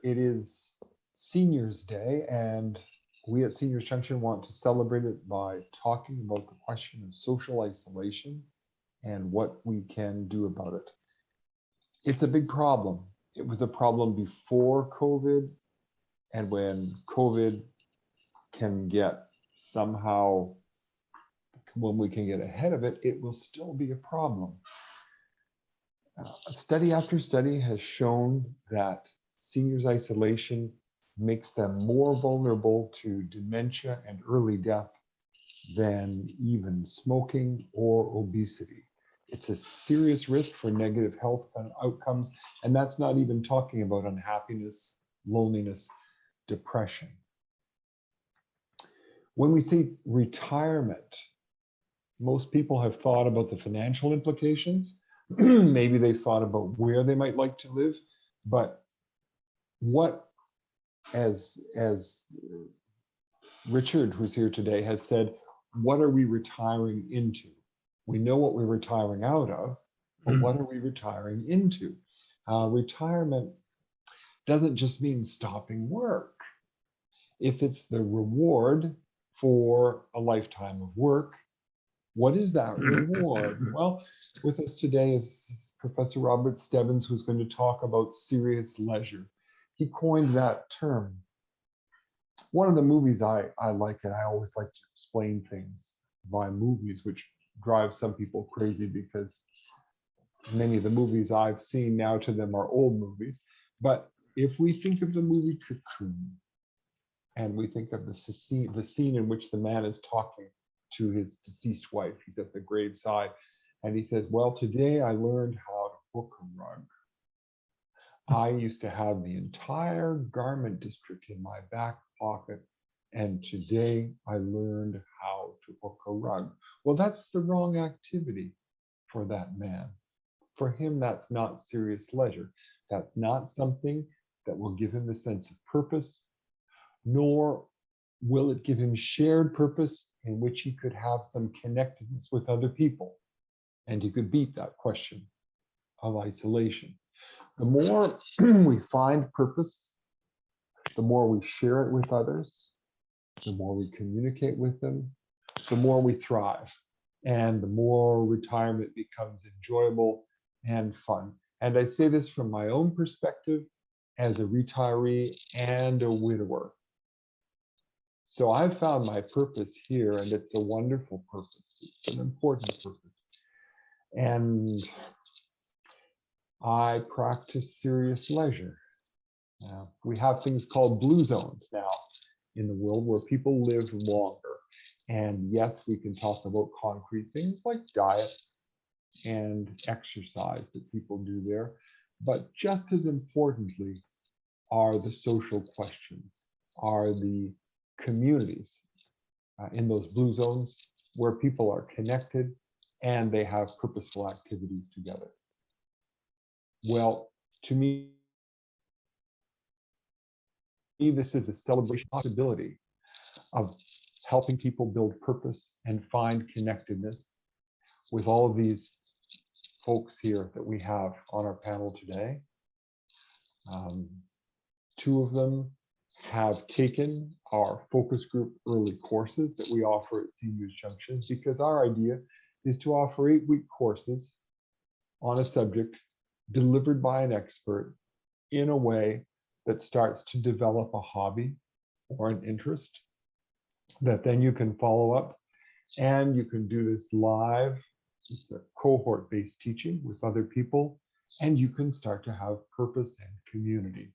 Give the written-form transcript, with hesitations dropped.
it is Seniors Day, and we at Seniors Junction want to celebrate it by talking about the question of social isolation and what we can do about it. It's a big problem. It was a problem before COVID, and when COVID can get somehow, when we can get ahead of it, it will still be a problem. Study after study has shown that seniors' isolation makes them more vulnerable to dementia and early death than even smoking or obesity. It's a serious risk for negative health outcomes, and that's not even talking about unhappiness, loneliness, depression. When we say retirement, most people have thought about the financial implications. Maybe they've thought about where they might like to live, but what, as Richard, who's here today, has said, what are we retiring into? We know what we're retiring out of, but what are we retiring into? Retirement doesn't just mean stopping work. If it's the reward for a lifetime of work, what is that reward? Well, with us today is Professor Robert Stebbins, who's going to talk about serious leisure. He coined that term. One of the movies I like, and I always like to explain things by movies, which drives some people crazy because many of the movies I've seen now to them are old movies. But if we think of the movie Cocoon, and we think of the scene in which the man is talking to his deceased wife, he's at the graveside, and he says, well, today I learned how to hook a rug. I used to have the entire garment district in my back pocket, and today I learned how to hook a rug. Well, that's the wrong activity for that man. For him, that's not serious leisure. That's not something that will give him a sense of purpose, nor will it give him shared purpose in which he could have some connectedness with other people. And he could beat that question of isolation. The more we find purpose, the more we share it with others, the more we communicate with them, the more we thrive, and the more retirement becomes enjoyable and fun. And I say this from my own perspective as a retiree and a widower. So I've found my purpose here, and it's a wonderful purpose. It's an important purpose. And I practice serious leisure. We have things called blue zones now in the world where people live longer. And yes, we can talk about concrete things like diet and exercise that people do there. But just as importantly are the social questions, are the communities in those blue zones where people are connected and they have purposeful activities together. Well, to me, this is a celebration possibility of helping people build purpose and find connectedness with all of these folks here that we have on our panel today. Two of them have taken our focus group early courses that we offer at Seniors Junction, because our idea is to offer 8-week courses on a subject delivered by an expert in a way that starts to develop a hobby or an interest that then you can follow up, and you can do this live. It's a cohort-based teaching with other people, and you can start to have purpose and community.